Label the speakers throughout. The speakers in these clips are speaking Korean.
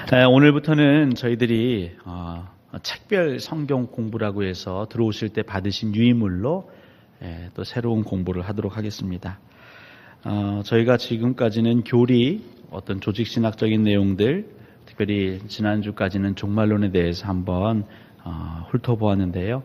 Speaker 1: 오늘부터는 저희들이 책별 성경 공부라고 해서 들어오실 때 받으신 유인물로 또 새로운 공부를 하도록 하겠습니다. 저희가 지금까지는 교리, 어떤 조직신학적인 내용들, 특별히 지난주까지는 종말론에 대해서 한번 훑어보았는데요.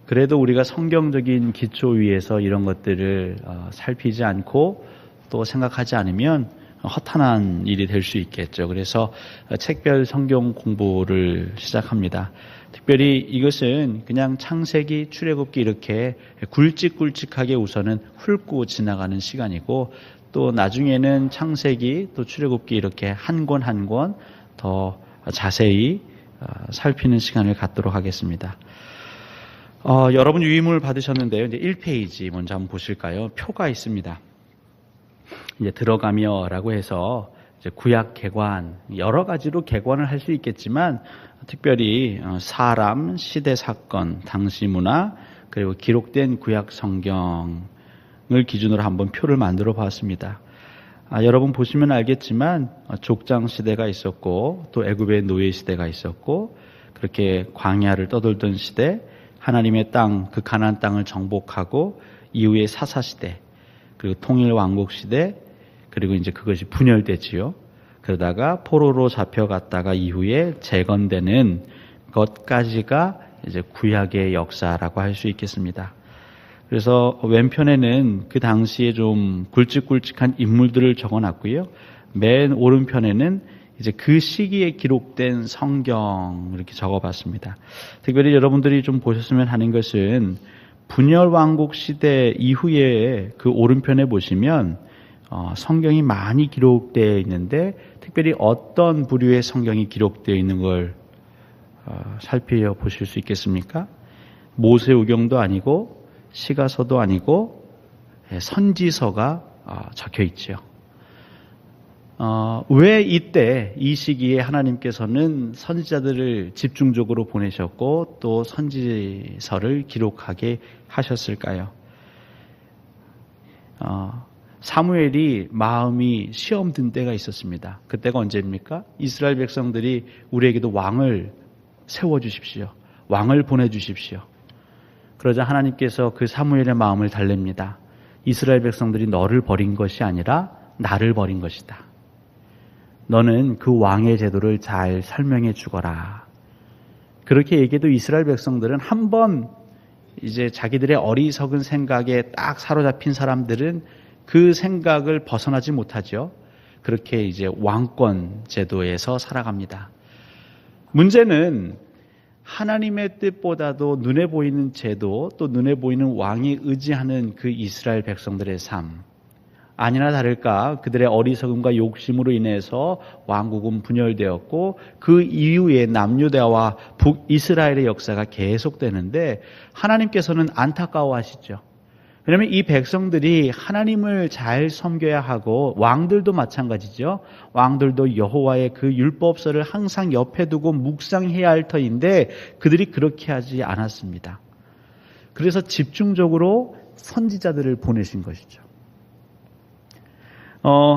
Speaker 1: 그래도 우리가 성경적인 기초 위에서 이런 것들을 살피지 않고 또 생각하지 않으면 허탄한 일이 될 수 있겠죠. 그래서 책별 성경 공부를 시작합니다. 특별히 이것은 그냥 창세기, 출애굽기 이렇게 굵직굵직하게 우선은 훑고 지나가는 시간이고, 또 나중에는 창세기 또 출애굽기 이렇게 한 권 한 권 더 자세히 살피는 시간을 갖도록 하겠습니다. 여러분 유인물 받으셨는데요. 이제 1페이지 먼저 한번 보실까요? 표가 있습니다. 이제 들어가며라고 해서 이제 구약 개관, 여러 가지로 개관을 할 수 있겠지만 특별히 사람, 시대 사건, 당시 문화, 그리고 기록된 구약 성경을 기준으로 한번 표를 만들어 봤습니다. 여러분 보시면 알겠지만 족장 시대가 있었고, 또 애굽의 노예 시대가 있었고, 그렇게 광야를 떠돌던 시대, 하나님의 땅, 그 가나안 땅을 정복하고 이후의 사사 시대, 그리고 통일 왕국 시대, 그리고 이제 그것이 분열됐지요. 그러다가 포로로 잡혀갔다가 이후에 재건되는 것까지가 이제 구약의 역사라고 할 수 있겠습니다. 그래서 왼편에는 그 당시에 좀 굵직굵직한 인물들을 적어놨고요. 맨 오른편에는 이제 그 시기에 기록된 성경 이렇게 적어봤습니다. 특별히 여러분들이 좀 보셨으면 하는 것은 분열 왕국 시대 이후에 그 오른편에 보시면 성경이 많이 기록되어 있는데, 특별히 어떤 부류의 성경이 기록되어 있는 걸 살펴보실 수 있겠습니까? 모세오경도 아니고 시가서도 아니고 선지서가 적혀 있죠. 왜 이때 이 시기에 하나님께서는 선지자들을 집중적으로 보내셨고 또 선지서를 기록하게 하셨을까요? 사무엘이 마음이 시험 든 때가 있었습니다. 그때가 언제입니까? 이스라엘 백성들이 우리에게도 왕을 세워주십시오. 왕을 보내주십시오. 그러자 하나님께서 그 사무엘의 마음을 달랩니다. 이스라엘 백성들이 너를 버린 것이 아니라 나를 버린 것이다. 너는 그 왕의 제도를 잘 설명해 주거라. 그렇게 얘기해도 이스라엘 백성들은 한번 이제 자기들의 어리석은 생각에 딱 사로잡힌 사람들은 그 생각을 벗어나지 못하죠. 그렇게 이제 왕권 제도에서 살아갑니다. 문제는 하나님의 뜻보다도 눈에 보이는 제도, 또 눈에 보이는 왕이 의지하는 그 이스라엘 백성들의 삶, 아니나 다를까 그들의 어리석음과 욕심으로 인해서 왕국은 분열되었고, 그 이후에 남유다와 북이스라엘의 역사가 계속되는데 하나님께서는 안타까워하시죠. 왜냐하면 이 백성들이 하나님을 잘 섬겨야 하고, 왕들도 마찬가지죠. 왕들도 여호와의 그 율법서를 항상 옆에 두고 묵상해야 할 터인데 그들이 그렇게 하지 않았습니다. 그래서 집중적으로 선지자들을 보내신 것이죠.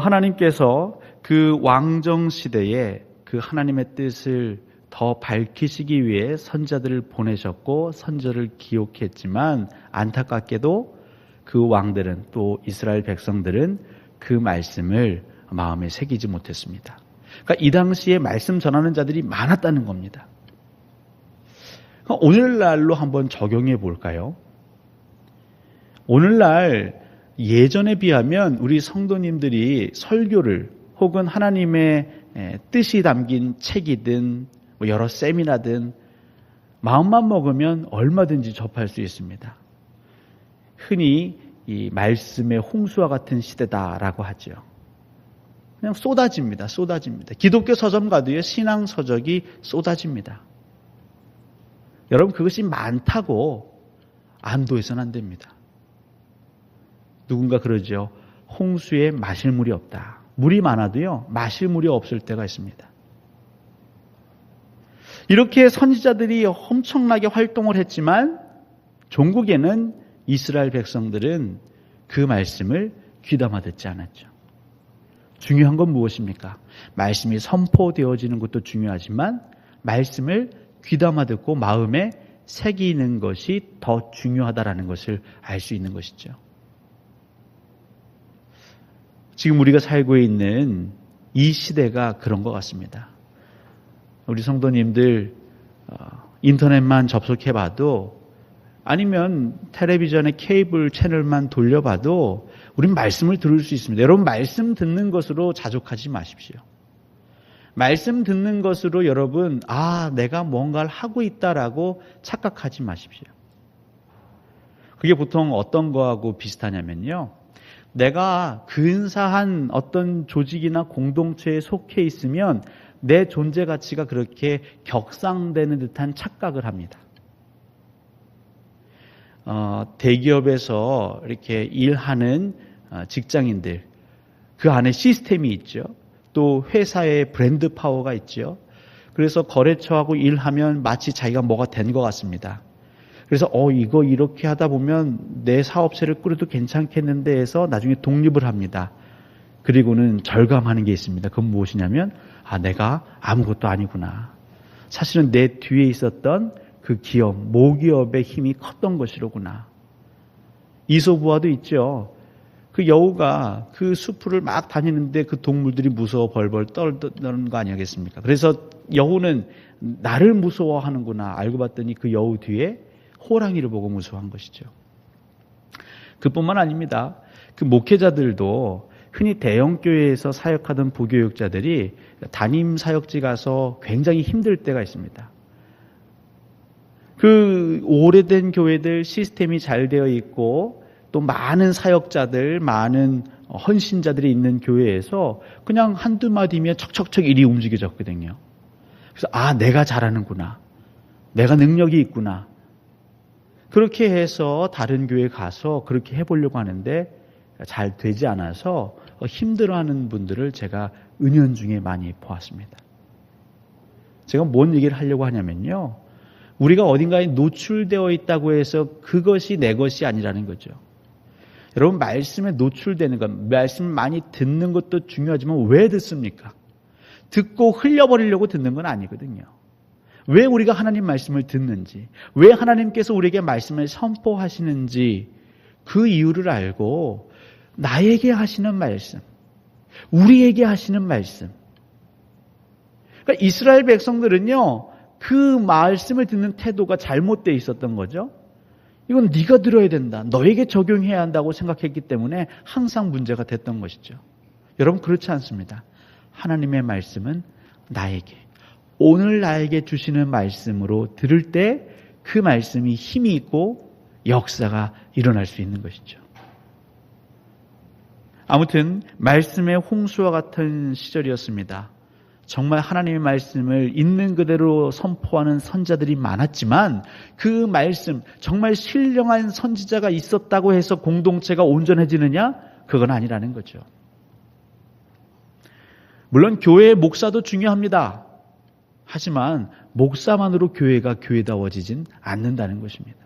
Speaker 1: 하나님께서 그 왕정 시대에 그 하나님의 뜻을 더 밝히시기 위해 선지자들을 보내셨고 선지자를 기록했지만, 안타깝게도 그 왕들은, 또 이스라엘 백성들은 그 말씀을 마음에 새기지 못했습니다. 그러니까 이 당시에 말씀 전하는 자들이 많았다는 겁니다. 오늘날로 한번 적용해 볼까요? 오늘날 예전에 비하면 우리 성도님들이 설교를, 혹은 하나님의 뜻이 담긴 책이든 여러 세미나든 마음만 먹으면 얼마든지 접할 수 있습니다. 흔히 이 말씀의 홍수와 같은 시대다라고 하죠. 그냥 쏟아집니다. 기독교 서점가도요, 신앙 서적이 쏟아집니다. 여러분, 그것이 많다고 안도해서는 안 됩니다. 누군가 그러죠. 홍수에 마실 물이 없다. 물이 많아도요, 마실 물이 없을 때가 있습니다. 이렇게 선지자들이 엄청나게 활동을 했지만 종국에는 이스라엘 백성들은 그 말씀을 귀담아 듣지 않았죠. 중요한 건 무엇입니까? 말씀이 선포되어지는 것도 중요하지만 말씀을 귀담아 듣고 마음에 새기는 것이 더 중요하다라는 것을 알 수 있는 것이죠. 지금 우리가 살고 있는 이 시대가 그런 것 같습니다. 우리 성도님들 인터넷만 접속해봐도 아니면 텔레비전의 케이블 채널만 돌려봐도 우린 말씀을 들을 수 있습니다. 여러분 말씀 듣는 것으로 자족하지 마십시오. 말씀 듣는 것으로 여러분 내가 뭔가를 하고 있다라고 착각하지 마십시오. 그게 보통 어떤 거하고 비슷하냐면요. 내가 근사한 어떤 조직이나 공동체에 속해 있으면 내 존재 가치가 그렇게 격상되는 듯한 착각을 합니다. 대기업에서 이렇게 일하는 직장인들, 그 안에 시스템이 있죠. 또 회사의 브랜드 파워가 있죠. 그래서 거래처하고 일하면 마치 자기가 뭐가 된 것 같습니다. 그래서 이거 이렇게 하다 보면 내 사업체를 꾸려도 괜찮겠는데 해서 나중에 독립을 합니다. 그리고는 절감하는 게 있습니다. 그건 무엇이냐면 내가 아무것도 아니구나. 사실은 내 뒤에 있었던 그 기업, 모기업의 힘이 컸던 것이로구나. 이솝우화도 있죠. 그 여우가 그 숲을 막 다니는데 그 동물들이 무서워 벌벌 떨던 거 아니겠습니까? 그래서 여우는 나를 무서워하는구나 알고 봤더니 그 여우 뒤에 호랑이를 보고 무서워한 것이죠. 그뿐만 아닙니다. 그 목회자들도 흔히 대형교회에서 사역하던 부교육자들이 담임 사역지 가서 굉장히 힘들 때가 있습니다. 그 오래된 교회들 시스템이 잘 되어 있고 또 많은 사역자들, 많은 헌신자들이 있는 교회에서 그냥 한두 마디면 척척척 일이 움직여졌거든요. 그래서 내가 잘하는구나. 내가 능력이 있구나. 그렇게 해서 다른 교회 가서 그렇게 해보려고 하는데 잘 되지 않아서 힘들어하는 분들을 제가 은연중에 많이 보았습니다. 제가 뭔 얘기를 하려고 하냐면요. 우리가 어딘가에 노출되어 있다고 해서 그것이 내 것이 아니라는 거죠. 여러분 말씀에 노출되는 것, 말씀을 많이 듣는 것도 중요하지만 왜 듣습니까? 듣고 흘려버리려고 듣는 건 아니거든요. 왜 우리가 하나님 말씀을 듣는지, 왜 하나님께서 우리에게 말씀을 선포하시는지 그 이유를 알고 나에게 하시는 말씀, 우리에게 하시는 말씀. 그러니까 이스라엘 백성들은요. 그 말씀을 듣는 태도가 잘못되어 있었던 거죠. 이건 네가 들어야 된다. 너에게 적용해야 한다고 생각했기 때문에 항상 문제가 됐던 것이죠. 여러분 그렇지 않습니다. 하나님의 말씀은 나에게, 오늘 나에게 주시는 말씀으로 들을 때 그 말씀이 힘이 있고 역사가 일어날 수 있는 것이죠. 아무튼 말씀의 홍수와 같은 시절이었습니다. 정말 하나님의 말씀을 있는 그대로 선포하는 선자들이 많았지만 그 말씀, 정말 신령한 선지자가 있었다고 해서 공동체가 온전해지느냐? 그건 아니라는 거죠. 물론 교회의 목사도 중요합니다. 하지만 목사만으로 교회가 교회다워지진 않는다는 것입니다.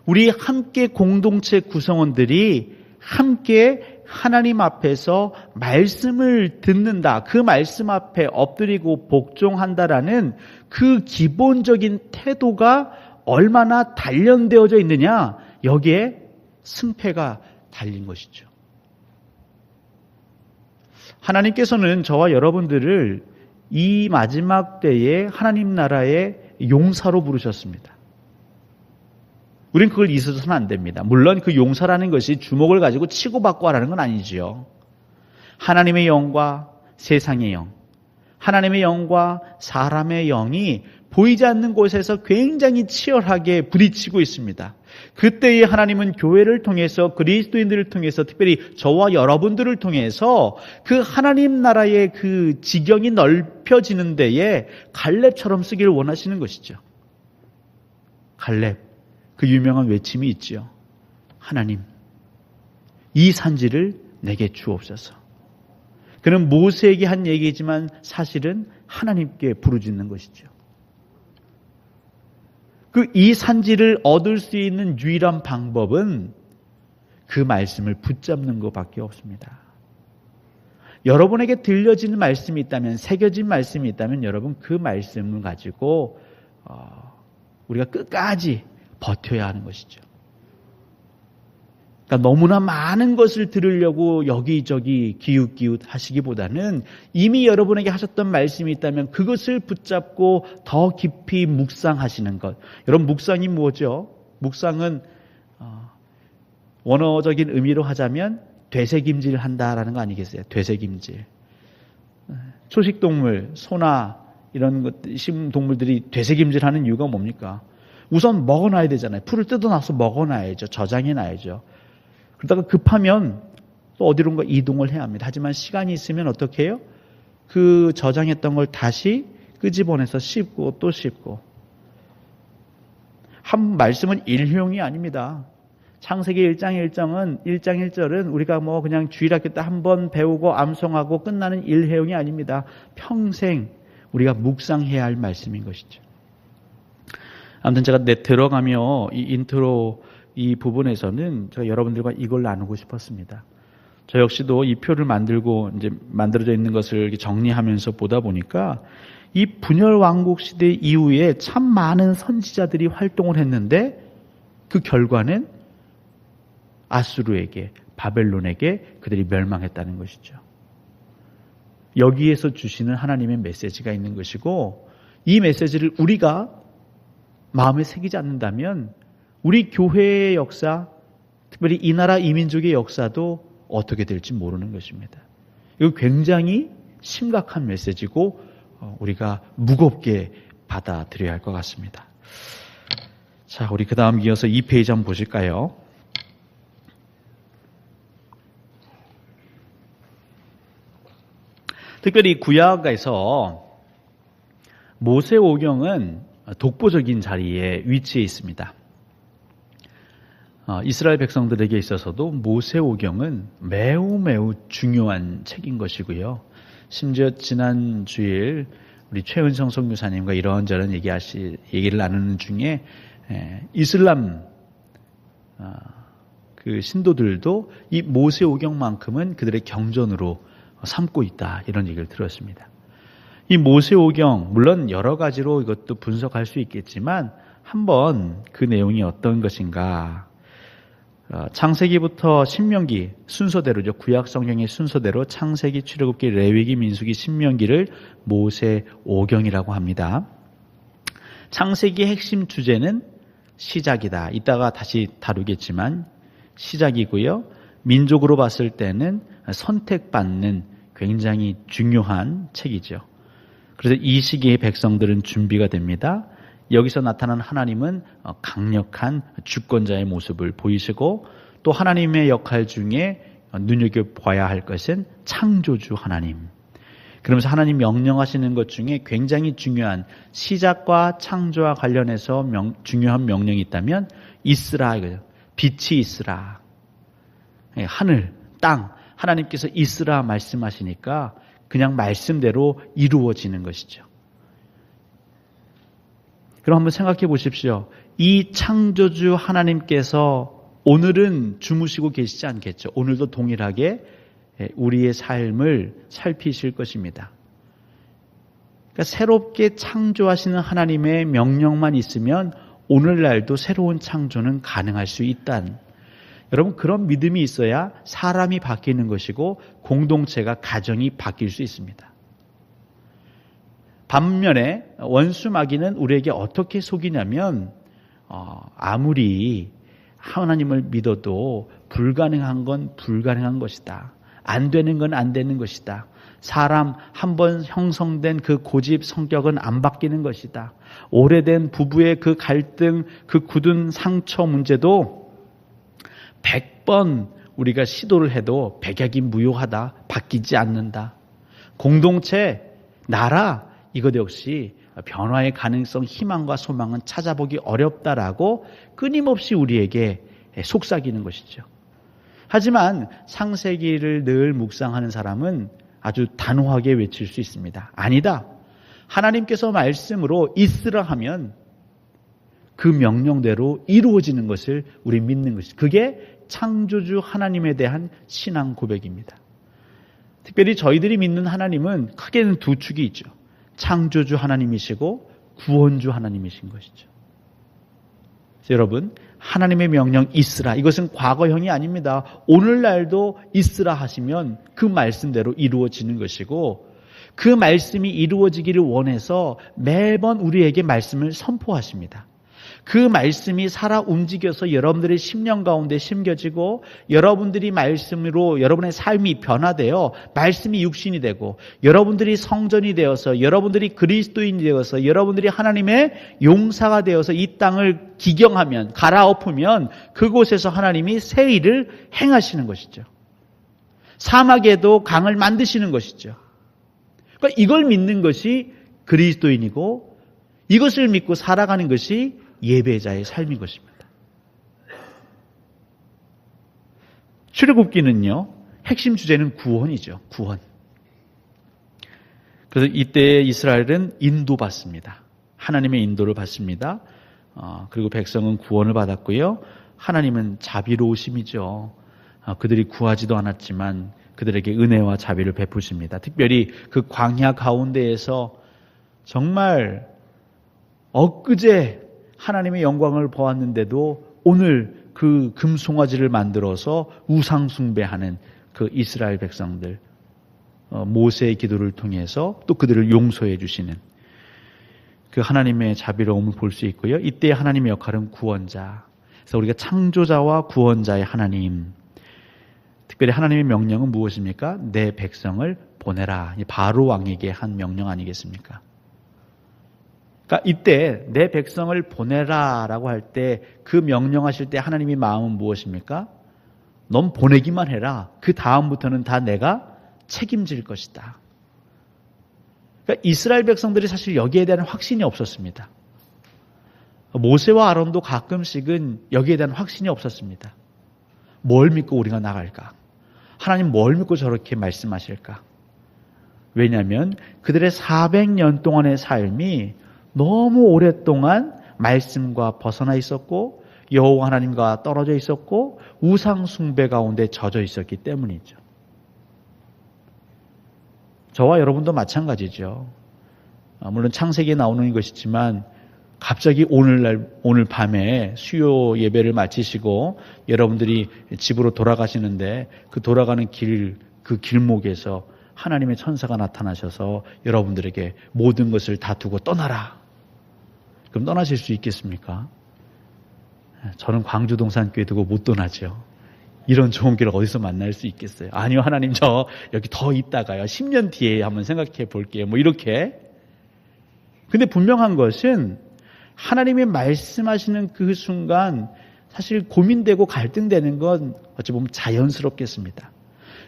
Speaker 1: 우리 함께 공동체 구성원들이 함께 하나님 앞에서 말씀을 듣는다. 그 말씀 앞에 엎드리고 복종한다라는 그 기본적인 태도가 얼마나 단련되어져 있느냐. 여기에 승패가 달린 것이죠. 하나님께서는 저와 여러분들을 이 마지막 때에 하나님 나라의 용사로 부르셨습니다. 우린 그걸 잊어서는 안 됩니다. 물론 그 용사라는 것이 주먹을 가지고 치고받고 하라는 건 아니지요. 하나님의 영과 세상의 영, 하나님의 영과 사람의 영이 보이지 않는 곳에서 굉장히 치열하게 부딪히고 있습니다. 그때에 하나님은 교회를 통해서 그리스도인들을 통해서 특별히 저와 여러분들을 통해서 그 하나님 나라의 그 지경이 넓혀지는 데에 갈렙처럼 쓰기를 원하시는 것이죠. 갈렙, 그 유명한 외침이 있죠. 하나님, 이 산지를 내게 주옵소서. 그는 모세에게 한 얘기지만 사실은 하나님께 부르짖는 것이죠. 이 산지를 얻을 수 있는 유일한 방법은 그 말씀을 붙잡는 것밖에 없습니다. 여러분에게 들려지는 말씀이 있다면, 새겨진 말씀이 있다면 여러분 그 말씀을 가지고 우리가 끝까지 버텨야 하는 것이죠. 그러니까 너무나 많은 것을 들으려고 여기저기 기웃기웃 하시기보다는 이미 여러분에게 하셨던 말씀이 있다면 그것을 붙잡고 더 깊이 묵상하시는 것. 여러분, 묵상이 뭐죠? 묵상은 원어적인 의미로 하자면 되새김질 한다라는 거 아니겠어요? 되새김질. 초식동물, 소나 이런 식물동물들이 되새김질하는 이유가 뭡니까? 우선 먹어놔야 되잖아요. 풀을 뜯어놔서 먹어놔야죠. 저장해놔야죠. 그러다가 급하면 또 어디론가 이동을 해야 합니다. 하지만 시간이 있으면 어떻게 해요? 그 저장했던 걸 다시 끄집어내서 씹고 또 씹고. 한 말씀은 일회용이 아닙니다. 창세기 1장 1절은 우리가 뭐 그냥 주일학교 때 한 번 배우고 암송하고 끝나는 일회용이 아닙니다. 평생 우리가 묵상해야 할 말씀인 것이죠. 아무튼 제가 들어가며 이 인트로 이 부분에서는 제가 여러분들과 이걸 나누고 싶었습니다. 저 역시도 이 표를 만들고 이제 만들어져 있는 것을 이렇게 정리하면서 보다 보니까 이 분열 왕국 시대 이후에 참 많은 선지자들이 활동을 했는데 그 결과는 아수르에게, 바벨론에게 그들이 멸망했다는 것이죠. 여기에서 주시는 하나님의 메시지가 있는 것이고, 이 메시지를 우리가 마음에 새기지 않는다면 우리 교회의 역사, 특별히 이 나라 이 민족의 역사도 어떻게 될지 모르는 것입니다. 이거 굉장히 심각한 메시지고 우리가 무겁게 받아들여야 할 것 같습니다. 자, 우리 그 다음 이어서 2페이지 한번 보실까요? 특별히 구약에서 모세오경은 독보적인 자리에 위치해 있습니다. 이스라엘 백성들에게 있어서도 모세오경은 매우 중요한 책인 것이고요. 심지어 지난 주일 우리 최은성 선교사님과 이런저런 얘기를 나누는 중에 이슬람 그 신도들도 이 모세오경만큼은 그들의 경전으로 삼고 있다, 이런 얘기를 들었습니다. 이 모세오경, 물론 여러 가지로 이것도 분석할 수 있겠지만 한번 그 내용이 어떤 것인가, 창세기부터 신명기 순서대로죠. 구약 성경의 순서대로 창세기, 출애굽기, 레위기, 민수기, 신명기를 모세오경이라고 합니다. 창세기의 핵심 주제는 시작이다. 이따가 다시 다루겠지만 시작이고요. 민족으로 봤을 때는 선택받는 굉장히 중요한 책이죠. 그래서 이 시기에 백성들은 준비가 됩니다. 여기서 나타난 하나님은 강력한 주권자의 모습을 보이시고, 또 하나님의 역할 중에 눈여겨봐야 할 것은 창조주 하나님. 그러면서 하나님 명령하시는 것 중에 굉장히 중요한 시작과 창조와 관련해서 중요한 명령이 있다면 있으라, 이거죠. 빛이 있으라. 하늘, 땅, 하나님께서 있으라 말씀하시니까 그냥 말씀대로 이루어지는 것이죠. 그럼 한번 생각해 보십시오. 이 창조주 하나님께서 오늘은 주무시고 계시지 않겠죠. 오늘도 동일하게 우리의 삶을 살피실 것입니다. 그러니까 새롭게 창조하시는 하나님의 명령만 있으면 오늘날도 새로운 창조는 가능할 수 있다는, 여러분, 그런 믿음이 있어야 사람이 바뀌는 것이고 공동체가, 가정이 바뀔 수 있습니다. 반면에 원수 마귀는 우리에게 어떻게 속이냐면 아무리 하나님을 믿어도 불가능한 건 불가능한 것이다. 안 되는 건 안 되는 것이다. 사람 한 번 형성된 그 고집 성격은 안 바뀌는 것이다. 오래된 부부의 그 갈등, 그 굳은 상처 문제도 100번 우리가 시도를 해도 백약이 무효하다. 바뀌지 않는다. 공동체, 나라, 이것 역시 변화의 가능성, 희망과 소망은 찾아보기 어렵다라고 끊임없이 우리에게 속삭이는 것이죠. 하지만 창세기를 늘 묵상하는 사람은 아주 단호하게 외칠 수 있습니다. 아니다. 하나님께서 말씀으로 있으라 하면 그 명령대로 이루어지는 것을 우리 믿는 것이죠. 그게 창조주 하나님에 대한 신앙 고백입니다. 특별히 저희들이 믿는 하나님은 크게는 두 축이 있죠. 창조주 하나님이시고 구원주 하나님이신 것이죠. 여러분, 하나님의 명령 있으라, 이것은 과거형이 아닙니다. 오늘날도 있으라 하시면 그 말씀대로 이루어지는 것이고, 그 말씀이 이루어지기를 원해서 매번 우리에게 말씀을 선포하십니다. 그 말씀이 살아 움직여서 여러분들의 심령 가운데 심겨지고, 여러분들이 말씀으로 여러분의 삶이 변화되어 말씀이 육신이 되고, 여러분들이 성전이 되어서, 여러분들이 그리스도인이 되어서, 여러분들이 하나님의 용사가 되어서 이 땅을 기경하면, 갈아엎으면 그곳에서 하나님이 새 일을 행하시는 것이죠. 사막에도 강을 만드시는 것이죠. 그러니까 이걸 믿는 것이 그리스도인이고, 이것을 믿고 살아가는 것이 예배자의 삶인 것입니다. 출애굽기는요, 핵심 주제는 구원이죠. 구원. 그래서 이때 이스라엘은 인도받습니다. 하나님의 인도를 받습니다. 그리고 백성은 구원을 받았고요. 하나님은 자비로우심이죠. 그들이 구하지도 않았지만 그들에게 은혜와 자비를 베푸십니다. 특별히 그 광야 가운데에서 정말 엊그제 하나님의 영광을 보았는데도 오늘 그 금송아지를 만들어서 우상 숭배하는 그 이스라엘 백성들, 모세의 기도를 통해서 또 그들을 용서해 주시는 그 하나님의 자비로움을 볼 수 있고요. 이때 하나님의 역할은 구원자. 그래서 우리가 창조자와 구원자의 하나님, 특별히 하나님의 명령은 무엇입니까? 내 백성을 보내라. 바로 왕에게 한 명령 아니겠습니까? 그러니까 이때 내 백성을 보내라라고 할 때, 그 명령하실 때 하나님의 마음은 무엇입니까? 넌 보내기만 해라. 그 다음부터는 다 내가 책임질 것이다. 그러니까 이스라엘 백성들이 사실 여기에 대한 확신이 없었습니다. 모세와 아론도 가끔씩은 여기에 대한 확신이 없었습니다. 뭘 믿고 우리가 나갈까? 하나님 뭘 믿고 저렇게 말씀하실까? 왜냐하면 그들의 400년 동안의 삶이 너무 오랫동안 말씀과 벗어나 있었고, 여호와 하나님과 떨어져 있었고, 우상 숭배 가운데 젖어 있었기 때문이죠. 저와 여러분도 마찬가지죠. 물론 창세기에 나오는 것이지만 갑자기 오늘 밤에 수요 예배를 마치시고 여러분들이 집으로 돌아가시는데, 그 돌아가는 그 길목에서 하나님의 천사가 나타나셔서 여러분들에게 모든 것을 다 두고 떠나라. 그럼 떠나실 수 있겠습니까? 저는 광주 동산교회 두고 못 떠나죠. 이런 좋은 길을 어디서 만날 수 있겠어요? 아니요, 하나님 저 여기 더 있다가요, 10년 뒤에 한번 생각해 볼게요. 이렇게. 근데 분명한 것은 하나님이 말씀하시는 그 순간 사실 고민되고 갈등되는 건 어찌 보면 자연스럽겠습니다.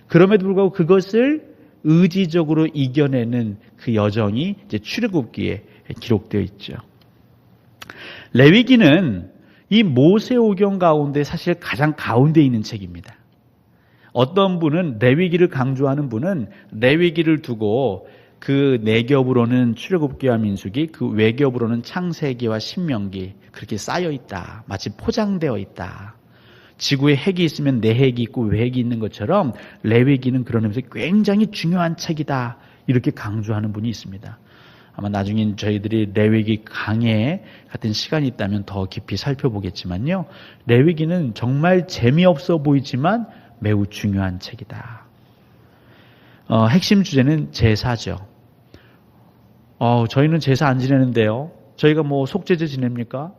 Speaker 1: 그럼에도 불구하고 그것을 의지적으로 이겨내는 그 여정이 이제 출애굽기에 기록되어 있죠. 레위기는 이 모세오경 가운데 사실 가장 가운데 있는 책입니다. 어떤 분은, 레위기를 강조하는 분은 레위기를 두고 그 내겹으로는 출애굽기와 민수기, 그 외겹으로는 창세기와 신명기, 그렇게 쌓여 있다. 마치 포장되어 있다. 지구에 핵이 있으면 내 핵이 있고 외핵이 있는 것처럼 레위기는 그런 의미에서 굉장히 중요한 책이다. 이렇게 강조하는 분이 있습니다. 아마 나중에 저희들이 레위기 강해 같은 시간이 있다면 더 깊이 살펴보겠지만요. 레위기는 정말 재미없어 보이지만 매우 중요한 책이다. 핵심 주제는 제사죠. 저희는 제사 안 지내는데요. 저희가 속죄제 지냅니까?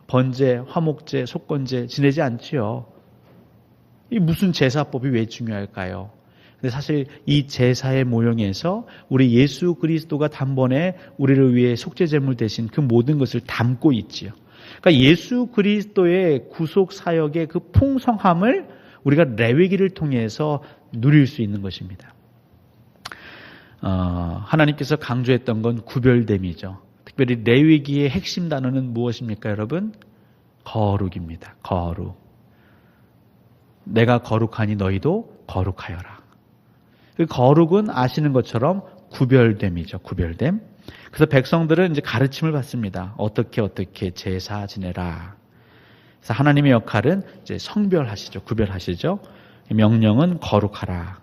Speaker 1: 번제, 화목제, 속건제 지내지 않지요. 이 무슨 제사법이 왜 중요할까요? 근데 사실 이 제사의 모형에서 우리 예수 그리스도가 단번에 우리를 위해 속죄제물 대신 그 모든 것을 담고 있지요. 그러니까 예수 그리스도의 구속 사역의 그 풍성함을 우리가 레위기를 통해서 누릴 수 있는 것입니다. 하나님께서 강조했던 건 구별됨이죠. 특별히 레위기의 핵심 단어는 무엇입니까, 여러분? 거룩입니다. 거룩. 내가 거룩하니 너희도 거룩하여라. 그 거룩은 아시는 것처럼 구별됨이죠. 구별됨. 그래서 백성들은 이제 가르침을 받습니다. 어떻게 제사 지내라. 그래서 하나님의 역할은 이제 성별하시죠. 구별하시죠. 명령은 거룩하라.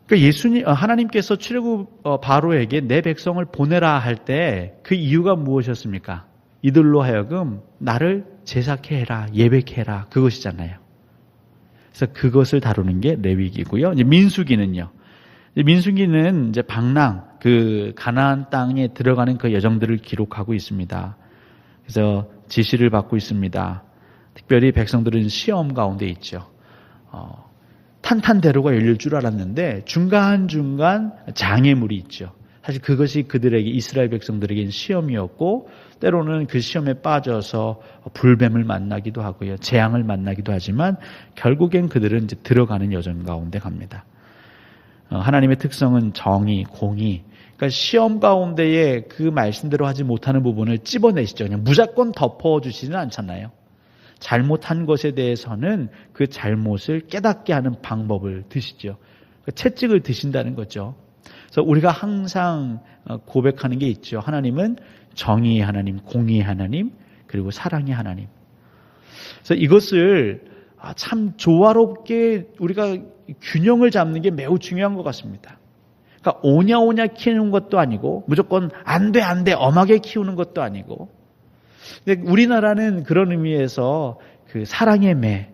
Speaker 1: 그러니까 하나님께서 출애굽 바로에게 내 백성을 보내라 할 때 그 이유가 무엇이었습니까? 이들로 하여금 나를 제사케 해라, 예배케 해라, 그것이잖아요. 그래서 그것을 다루는 게 레위기고요. 이제 민수기는요. 민수기는 이제 방랑, 그 가나안 땅에 들어가는 그 여정들을 기록하고 있습니다. 그래서 지시를 받고 있습니다. 특별히 백성들은 시험 가운데 있죠. 탄탄대로가 열릴 줄 알았는데 중간중간 장애물이 있죠. 사실 그것이 그들에게, 이스라엘 백성들에게는 시험이었고, 때로는 그 시험에 빠져서 불뱀을 만나기도 하고요, 재앙을 만나기도 하지만 결국엔 그들은 이제 들어가는 여정 가운데 갑니다. 하나님의 특성은 정의, 공의. 그러니까 시험 가운데에 그 말씀대로 하지 못하는 부분을 찝어내시죠. 그냥 무조건 덮어주지는 않잖아요. 잘못한 것에 대해서는 그 잘못을 깨닫게 하는 방법을 드시죠. 채찍을 드신다는 거죠. 그래서 우리가 항상 고백하는 게 있죠. 하나님은 정의의 하나님, 공의의 하나님, 그리고 사랑의 하나님. 그래서 이것을 참 조화롭게 우리가 균형을 잡는 게 매우 중요한 것 같습니다. 그러니까 오냐오냐 키우는 것도 아니고, 무조건 안 돼, 엄하게 키우는 것도 아니고. 근데 우리나라는 그런 의미에서 그 사랑의 매,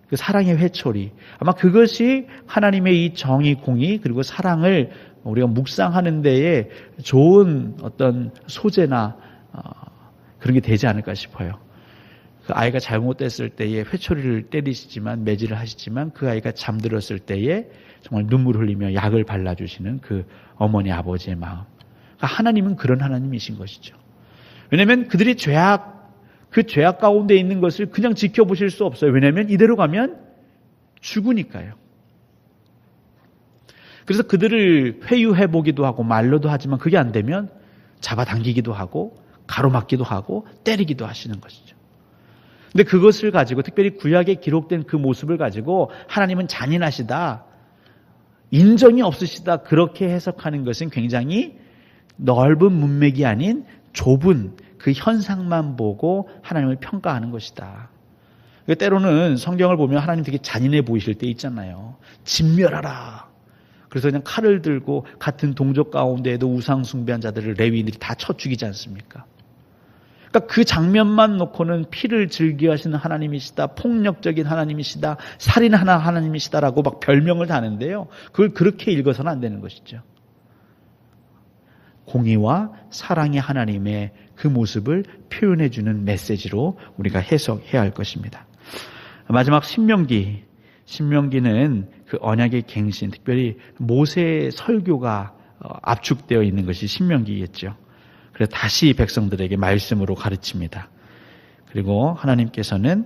Speaker 1: 그 사랑의 회초리, 아마 그것이 하나님의 이 정의, 공의, 그리고 사랑을 우리가 묵상하는 데에 좋은 어떤 소재나 그런 게 되지 않을까 싶어요. 그 아이가 잘못됐을 때에 회초리를 때리시지만, 매질을 하시지만, 그 아이가 잠들었을 때에 정말 눈물 흘리며 약을 발라주시는 그 어머니, 아버지의 마음. 그러니까 하나님은 그런 하나님이신 것이죠. 왜냐하면 그들이 그 죄악 가운데 있는 것을 그냥 지켜보실 수 없어요. 왜냐하면 이대로 가면 죽으니까요. 그래서 그들을 회유해보기도 하고 말로도 하지만 그게 안 되면 잡아당기기도 하고 가로막기도 하고 때리기도 하시는 것이죠. 근데 그것을 가지고, 특별히 구약에 기록된 그 모습을 가지고 하나님은 잔인하시다, 인정이 없으시다, 그렇게 해석하는 것은 굉장히 넓은 문맥이 아닌 좁은 그 현상만 보고 하나님을 평가하는 것이다. 때로는 성경을 보면 하나님 되게 잔인해 보이실 때 있잖아요. 진멸하라. 그래서 그냥 칼을 들고 같은 동족 가운데에도 우상 숭배한 자들을 레위인들이 다 쳐 죽이지 않습니까? 그러니까 그 장면만 놓고는 피를 즐겨하시는 하나님이시다, 폭력적인 하나님이시다, 살인하는 하나님이시다라고 막 별명을 다는데요. 그걸 그렇게 읽어서는 안 되는 것이죠. 공의와 사랑의 하나님의 그 모습을 표현해주는 메시지로 우리가 해석해야 할 것입니다. 마지막 신명기는 그 언약의 갱신, 특별히 모세의 설교가 압축되어 있는 것이 신명기겠죠. 그래서 다시 백성들에게 말씀으로 가르칩니다. 그리고 하나님께서는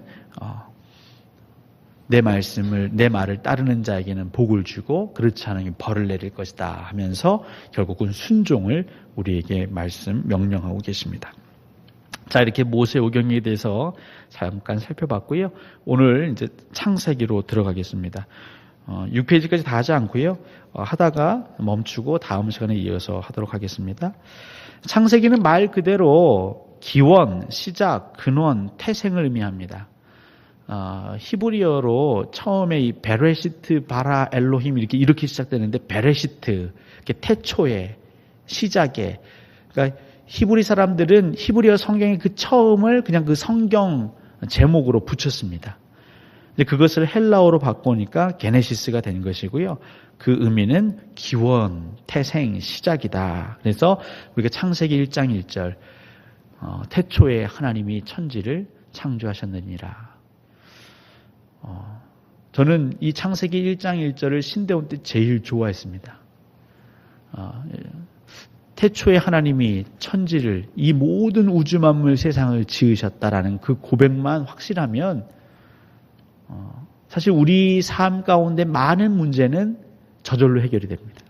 Speaker 1: 내 말을 따르는 자에게는 복을 주고 그렇지 않으면 벌을 내릴 것이다 하면서 결국은 순종을 우리에게 명령하고 계십니다. 자, 이렇게 모세 오경에 대해서 잠깐 살펴봤고요. 오늘 이제 창세기로 들어가겠습니다. 6페이지까지 다 하지 않고요. 하다가 멈추고 다음 시간에 이어서 하도록 하겠습니다. 창세기는 말 그대로 기원, 시작, 근원, 태생을 의미합니다. 히브리어로 처음에 이 베레시트 바라 엘로힘 이렇게 시작되는데, 베레시트, 태초에, 시작에. 그러니까 히브리 사람들은 히브리어 성경의 그 처음을 그냥 그 성경 제목으로 붙였습니다. 근데 그것을 헬라어로 바꾸니까 게네시스가 된 것이고요. 그 의미는 기원, 태생, 시작이다. 그래서 우리가 창세기 1장 1절, 태초에 하나님이 천지를 창조하셨느니라. 저는 이 창세기 1장 1절을 신대원 때 제일 좋아했습니다. 태초에 하나님이 천지를, 이 모든 우주 만물 세상을 지으셨다라는 그 고백만 확실하면 사실 우리 삶 가운데 많은 문제는 저절로 해결이 됩니다.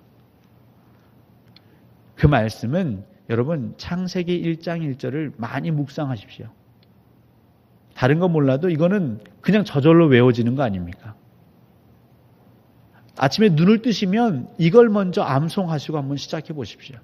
Speaker 1: 그 말씀은 여러분 창세기 1장 1절을 많이 묵상하십시오. 다른 건 몰라도 이거는 그냥 저절로 외워지는 거 아닙니까? 아침에 눈을 뜨시면 이걸 먼저 암송하시고 한번 시작해 보십시오.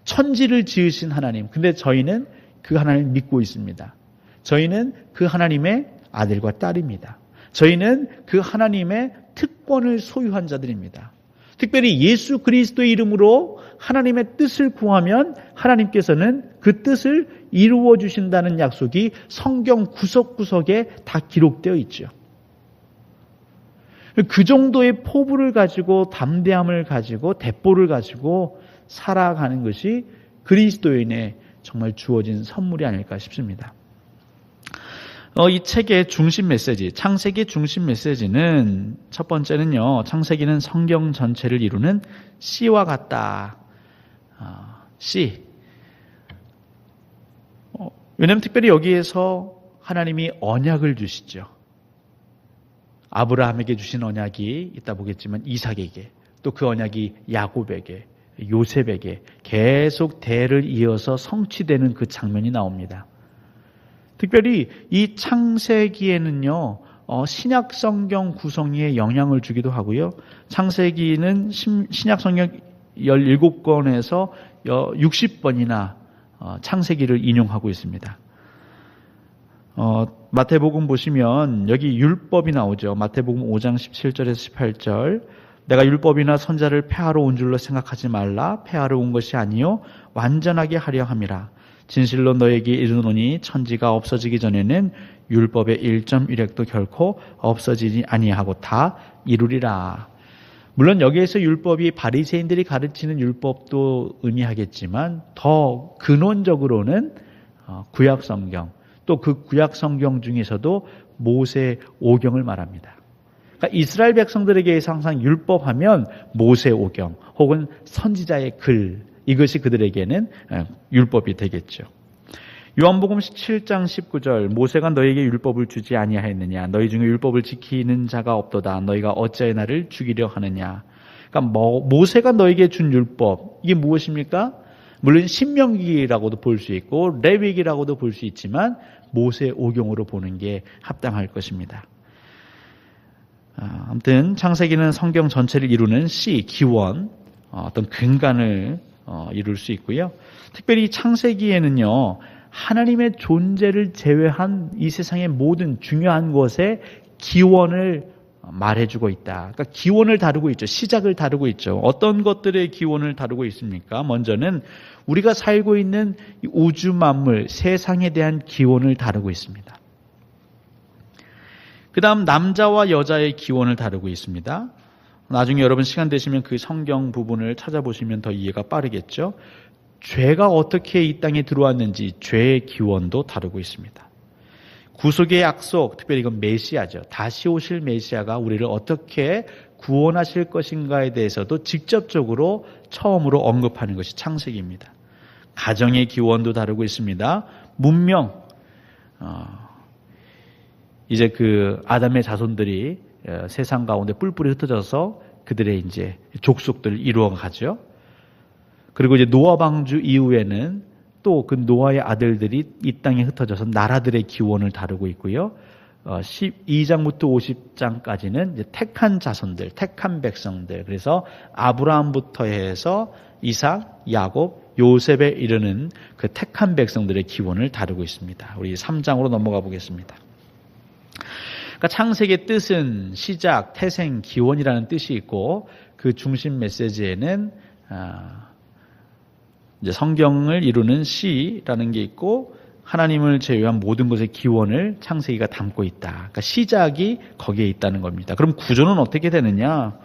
Speaker 1: 천지를 지으신 하나님, 근데 저희는 그 하나님을 믿고 있습니다. 저희는 그 하나님의 아들과 딸입니다. 저희는 그 하나님의 특권을 소유한 자들입니다. 특별히 예수 그리스도의 이름으로 하나님의 뜻을 구하면 하나님께서는 그 뜻을 이루어 주신다는 약속이 성경 구석구석에 다 기록되어 있죠. 그 정도의 포부를 가지고 담대함을 가지고 대보를 가지고 살아가는 것이 그리스도인의 정말 주어진 선물이 아닐까 싶습니다. 이 책의 중심 메시지, 창세기 중심 메시지는 첫 번째는요, 창세기는 성경 전체를 이루는 씨와 같다. 씨. 왜냐하면 특별히 여기에서 하나님이 언약을 주시죠. 아브라함에게 주신 언약이 이따 보겠지만 이삭에게, 또 그 언약이 야곱에게, 요셉에게 계속 대를 이어서 성취되는 그 장면이 나옵니다. 특별히 이 창세기에는요, 신약 성경 구성에 영향을 주기도 하고요. 창세기는 신약 성경 17권에서 60번이나 창세기를 인용하고 있습니다. 마태복음 보시면 여기 율법이 나오죠. 마태복음 5장 17절에서 18절. 내가 율법이나 선자를 폐하러 온 줄로 생각하지 말라. 폐하러 온 것이 아니요 완전하게 하려 함이라. 진실로 너에게 이르노니 천지가 없어지기 전에는 율법의 1.1획도 결코 없어지지 아니하고 다 이루리라. 물론 여기에서 율법이 바리새인들이 가르치는 율법도 의미하겠지만 더 근원적으로는 구약 성경, 또 그 구약 성경 중에서도 모세 오경을 말합니다. 그러니까 이스라엘 백성들에게서 항상 율법하면 모세 오경 혹은 선지자의 글, 이것이 그들에게는 율법이 되겠죠. 요한복음 7장 19절 모세가 너에게 율법을 주지 아니하였느냐 너희 중에 율법을 지키는 자가 없도다 너희가 어찌하여 나를 죽이려 하느냐. 그러니까 모세가 너에게 준 율법 이게 무엇입니까? 물론 신명기라고도 볼 수 있고 레위기라고도 볼 수 있지만 모세 오경으로 보는 게 합당할 것입니다. 아무튼 창세기는 성경 전체를 이루는 씨, 기원, 어떤 근간을 이룰 수 있고요. 특별히 창세기에는요, 하나님의 존재를 제외한 이 세상의 모든 중요한 것의 기원을 말해주고 있다. 그러니까 기원을 다루고 있죠. 시작을 다루고 있죠. 어떤 것들의 기원을 다루고 있습니까? 먼저는 우리가 살고 있는 우주 만물, 세상에 대한 기원을 다루고 있습니다. 그 다음 남자와 여자의 기원을 다루고 있습니다. 나중에 여러분 시간 되시면 그 성경 부분을 찾아보시면 더 이해가 빠르겠죠. 죄가 어떻게 이 땅에 들어왔는지 죄의 기원도 다루고 있습니다. 구속의 약속, 특별히 이건 메시아죠. 다시 오실 메시아가 우리를 어떻게 구원하실 것인가에 대해서도 직접적으로 처음으로 언급하는 것이 창세기입니다. 가정의 기원도 다루고 있습니다. 문명, 이제 그 아담의 자손들이 세상 가운데 뿔뿔이 흩어져서 그들의 이제 족속들을 이루어 가죠. 그리고 이제 노아 방주 이후에는 또 그 노아의 아들들이 이 땅에 흩어져서 나라들의 기원을 다루고 있고요. 12장부터 50장까지는 이제 택한 자손들, 택한 백성들. 그래서 아브라함부터 해서 이삭, 야곱, 요셉에 이르는 그 택한 백성들의 기원을 다루고 있습니다. 우리 3장으로 넘어가 보겠습니다. 그러니까 창세기의 뜻은 시작, 태생, 기원이라는 뜻이 있고 그 중심 메시지에는 이제 성경을 이루는 시라는 게 있고 하나님을 제외한 모든 것의 기원을 창세기가 담고 있다. 그러니까 시작이 거기에 있다는 겁니다. 그럼 구조는 어떻게 되느냐?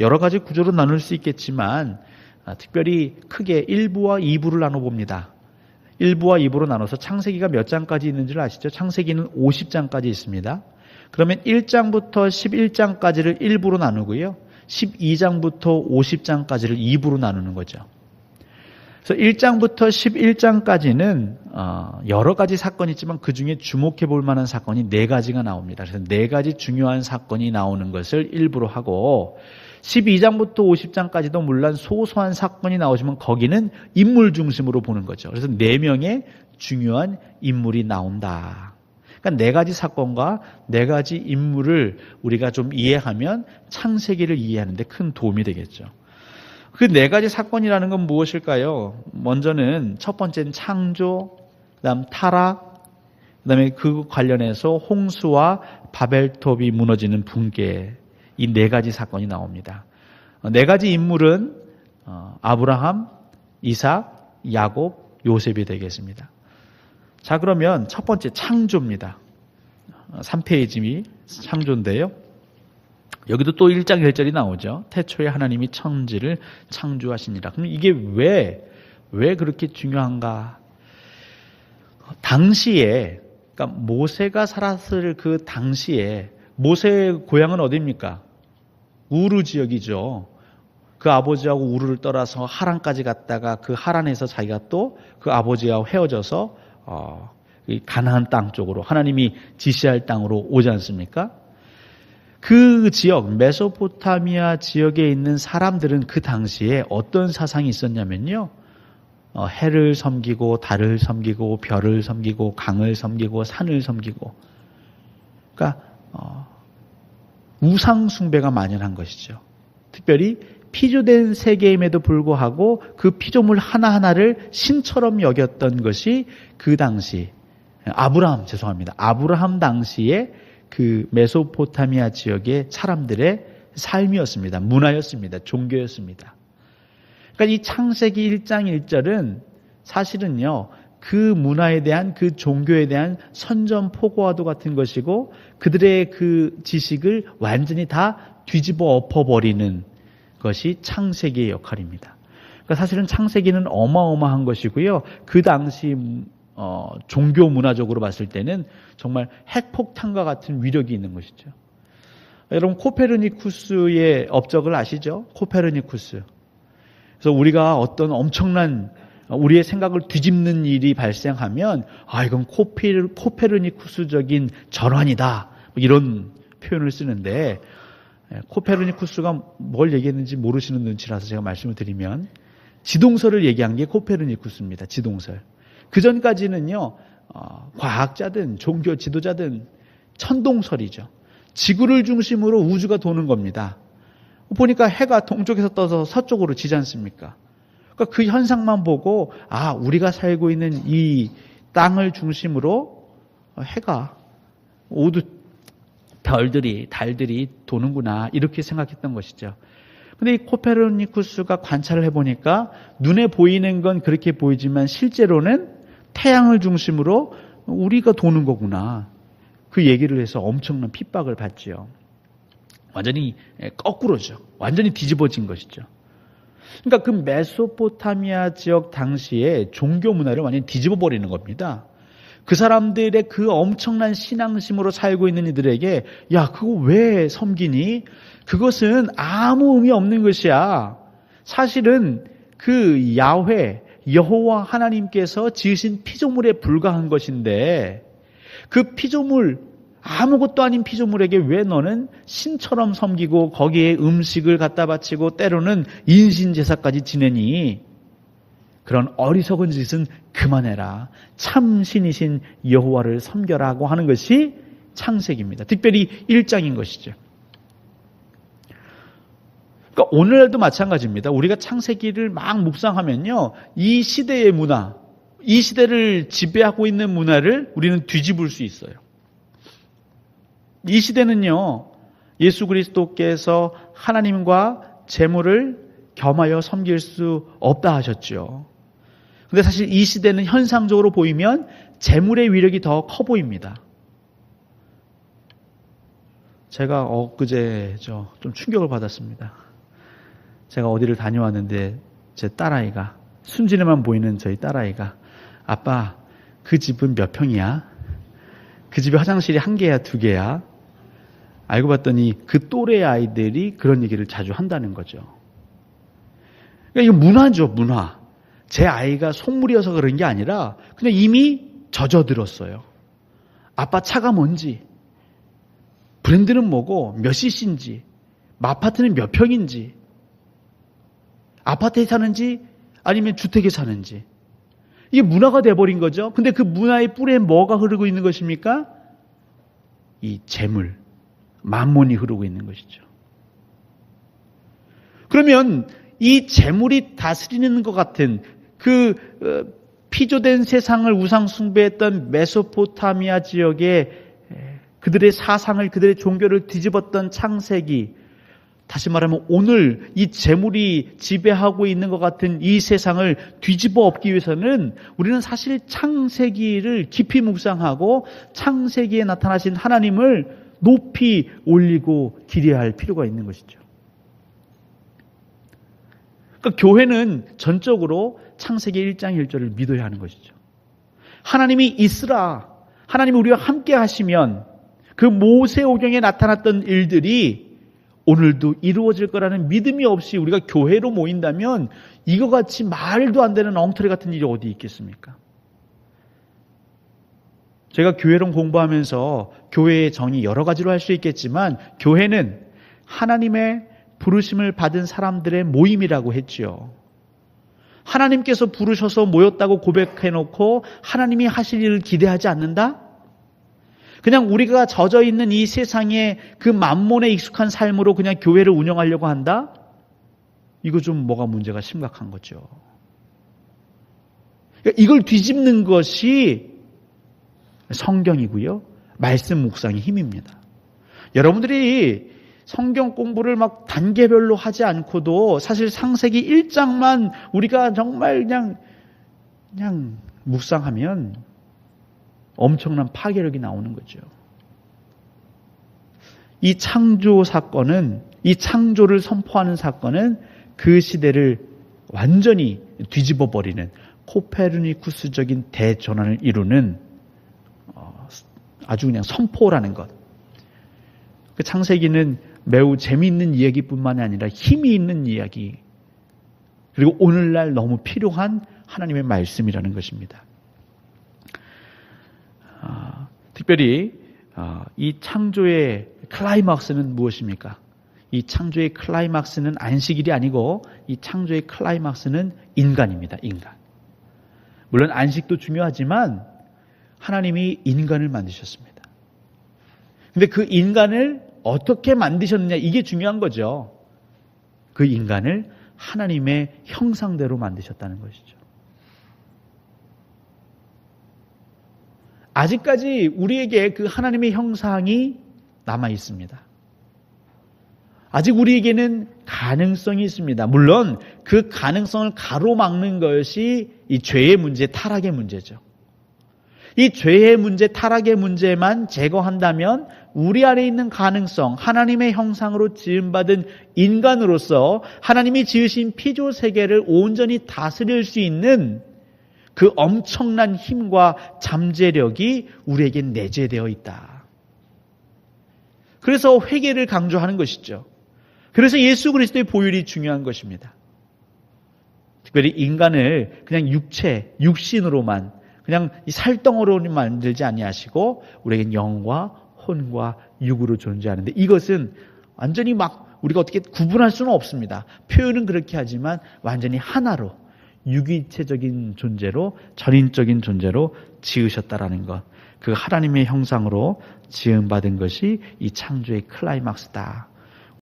Speaker 1: 여러 가지 구조로 나눌 수 있겠지만 특별히 크게 1부와 2부를 나눠봅니다. 1부와 2부로 나눠서 창세기가 몇 장까지 있는지를 아시죠? 창세기는 50장까지 있습니다. 그러면 1장부터 11장까지를 1부로 나누고요. 12장부터 50장까지를 2부로 나누는 거죠. 그래서 1장부터 11장까지는 여러 가지 사건이 있지만 그중에 주목해 볼 만한 사건이 4가지가 나옵니다. 그래서 4가지 중요한 사건이 나오는 것을 1부로 하고 12장부터 50장까지도 물론 소소한 사건이 나오지만 거기는 인물 중심으로 보는 거죠. 그래서 4명의 중요한 인물이 나온다. 그러니까 4가지 사건과 4가지 인물을 우리가 좀 이해하면 창세기를 이해하는 데 큰 도움이 되겠죠. 그 4가지 사건이라는 건 무엇일까요? 먼저는 첫 번째는 창조, 그다음 타락, 그다음에 그 관련해서 홍수와 바벨탑이 무너지는 붕괴. 이 네 가지 사건이 나옵니다. 네 가지 인물은 아브라함, 이삭, 야곱, 요셉이 되겠습니다. 자, 그러면 첫 번째 창조입니다. 3페이지 창조인데요. 여기도 또 1장 1절이 나오죠. 태초에 하나님이 천지를 창조하시니라. 그럼 이게 왜 그렇게 중요한가? 당시에, 그러니까 모세가 살았을 그 당시에, 모세의 고향은 어디입니까? 우르 지역이죠. 그 아버지하고 우르를 떠나서 하란까지 갔다가 그 하란에서 자기가 또 그 아버지와 헤어져서 가나안 땅 쪽으로, 하나님이 지시할 땅으로 오지 않습니까? 그 지역, 메소포타미아 지역에 있는 사람들은 그 당시에 어떤 사상이 있었냐면요. 해를 섬기고 달을 섬기고 별을 섬기고 강을 섬기고 산을 섬기고, 그러니까 우상 숭배가 만연한 것이죠. 특별히 피조된 세계임에도 불구하고 그 피조물 하나하나를 신처럼 여겼던 것이 그 당시 아브라함 당시에 그 메소포타미아 지역의 사람들의 삶이었습니다. 문화였습니다. 종교였습니다. 그러니까 이 창세기 1장 1절은 사실은요, 그 문화에 대한, 그 종교에 대한 선전포고와도 같은 것이고, 그들의 그 지식을 완전히 다 뒤집어 엎어버리는 것이 창세기의 역할입니다. 그러니까 사실은 창세기는 어마어마한 것이고요. 그 당시 종교 문화적으로 봤을 때는 정말 핵폭탄과 같은 위력이 있는 것이죠. 여러분, 코페르니쿠스의 업적을 아시죠? 코페르니쿠스. 그래서 우리가 어떤 엄청난 우리의 생각을 뒤집는 일이 발생하면 이건 코페르니쿠스적인 전환이다, 이런 표현을 쓰는데, 코페르니쿠스가 뭘 얘기했는지 모르시는 눈치라서 제가 말씀을 드리면, 지동설을 얘기한 게 코페르니쿠스입니다. 지동설. 그 전까지는요, 과학자든 종교 지도자든 천동설이죠. 지구를 중심으로 우주가 도는 겁니다. 보니까 해가 동쪽에서 떠서 서쪽으로 지지 않습니까? 그러니까 그 현상만 보고 우리가 살고 있는 이 땅을 중심으로 해가 모두 별들이, 달들이 도는구나, 이렇게 생각했던 것이죠. 근데 이 코페르니쿠스가 관찰을 해보니까 눈에 보이는 건 그렇게 보이지만 실제로는 태양을 중심으로 우리가 도는 거구나, 그 얘기를 해서 엄청난 핍박을 받지요. 완전히 거꾸로죠. 완전히 뒤집어진 것이죠. 그러니까 그 메소포타미아 지역 당시에 종교 문화를 완전히 뒤집어 버리는 겁니다. 그 사람들의 그 엄청난 신앙심으로 살고 있는 이들에게, 야, 그거 왜 섬기니? 그것은 아무 의미 없는 것이야. 사실은 그 야훼, 여호와 하나님께서 지으신 피조물에 불과한 것인데, 그 피조물, 아무것도 아닌 피조물에게 왜 너는 신처럼 섬기고 거기에 음식을 갖다 바치고 때로는 인신제사까지 지내니? 그런 어리석은 짓은 그만해라. 참 신이신 여호와를 섬겨라고 하는 것이 창세기입니다. 특별히 1장인 것이죠. 그러니까 오늘날도 마찬가지입니다. 우리가 창세기를 막 묵상하면요, 이 시대의 문화, 이 시대를 지배하고 있는 문화를 우리는 뒤집을 수 있어요. 이 시대는요, 예수 그리스도께서 하나님과 재물을 겸하여 섬길 수 없다 하셨죠. 근데 사실 이 시대는 현상적으로 보이면 재물의 위력이 더 커 보입니다. 제가 엊그제 좀 충격을 받았습니다. 제가 어디를 다녀왔는데 제 딸아이가, 순진해만 보이는 저희 딸아이가, 아빠, 그 집은 몇 평이야? 그 집에 화장실이 1개야 2개야? 알고 봤더니 그 또래 아이들이 그런 얘기를 자주 한다는 거죠. 그러니까 이거 문화죠, 문화. 제 아이가 속물이어서 그런 게 아니라 그냥 이미 젖어들었어요. 아빠 차가 뭔지, 브랜드는 뭐고, 몇 cc인지, 아파트는 몇 평인지, 아파트에 사는지 아니면 주택에 사는지, 이게 문화가 돼버린 거죠. 근데 그 문화의 뿌리에 뭐가 흐르고 있는 것입니까? 이 재물, 만몬이 흐르고 있는 것이죠. 그러면 이 재물이 다스리는 것 같은 그 피조된 세상을 우상 숭배했던 메소포타미아 지역에 그들의 사상을, 그들의 종교를 뒤집었던 창세기, 다시 말하면 오늘 이 재물이 지배하고 있는 것 같은 이 세상을 뒤집어 엎기 위해서는 우리는 사실 창세기를 깊이 묵상하고 창세기에 나타나신 하나님을 높이 올리고 기대할 필요가 있는 것이죠. 그러니까 교회는 전적으로 창세기 1장 1절을 믿어야 하는 것이죠. 하나님이 있으라, 하나님이 우리와 함께 하시면 그 모세오경에 나타났던 일들이 오늘도 이루어질 거라는 믿음이 없이 우리가 교회로 모인다면 이거 같이 말도 안 되는 엉터리 같은 일이 어디 있겠습니까? 제가 교회론 공부하면서 교회의 정의 여러 가지로 할 수 있겠지만 교회는 하나님의 부르심을 받은 사람들의 모임이라고 했지요. 하나님께서 부르셔서 모였다고 고백해놓고 하나님이 하실 일을 기대하지 않는다? 그냥 우리가 젖어 있는 이 세상에 그 만몬에 익숙한 삶으로 그냥 교회를 운영하려고 한다? 이거 좀 뭐가 문제가 심각한 거죠. 그러니까 이걸 뒤집는 것이 성경이고요. 말씀 묵상의 힘입니다. 여러분들이 성경 공부를 막 단계별로 하지 않고도 사실 창세기 1장만 우리가 정말 그냥 묵상하면 엄청난 파괴력이 나오는 거죠. 이 창조 사건은, 이 창조를 선포하는 사건은 그 시대를 완전히 뒤집어 버리는 코페르니쿠스적인 대전환을 이루는 아주 그냥 선포라는 것. 그 창세기는 매우 재미있는 이야기뿐만이 아니라 힘이 있는 이야기, 그리고 오늘날 너무 필요한 하나님의 말씀이라는 것입니다. 특별히 이 창조의 클라이막스는 무엇입니까? 이 창조의 클라이막스는 안식일이 아니고 이 창조의 클라이막스는 인간입니다. 인간. 물론 안식도 중요하지만 하나님이 인간을 만드셨습니다. 근데 그 인간을 어떻게 만드셨느냐, 이게 중요한 거죠. 그 인간을 하나님의 형상대로 만드셨다는 것이죠. 아직까지 우리에게 그 하나님의 형상이 남아 있습니다. 아직 우리에게는 가능성이 있습니다. 물론 그 가능성을 가로막는 것이 이 죄의 문제, 타락의 문제죠. 이 죄의 문제, 타락의 문제만 제거한다면 우리 안에 있는 가능성, 하나님의 형상으로 지음받은 인간으로서 하나님이 지으신 피조 세계를 온전히 다스릴 수 있는 그 엄청난 힘과 잠재력이 우리에게 내재되어 있다. 그래서 회개를 강조하는 것이죠. 그래서 예수 그리스도의 보혈이 중요한 것입니다. 특별히 인간을 그냥 육신으로만, 그냥 이 살덩어리로 만들지 아니하시고 우리에겐 영과 혼과 육으로 존재하는데, 이것은 완전히 막 우리가 어떻게 구분할 수는 없습니다. 표현은 그렇게 하지만 완전히 하나로, 유기체적인 존재로, 전인적인 존재로 지으셨다라는 것, 그 하나님의 형상으로 지음받은 것이 이 창조의 클라이막스다.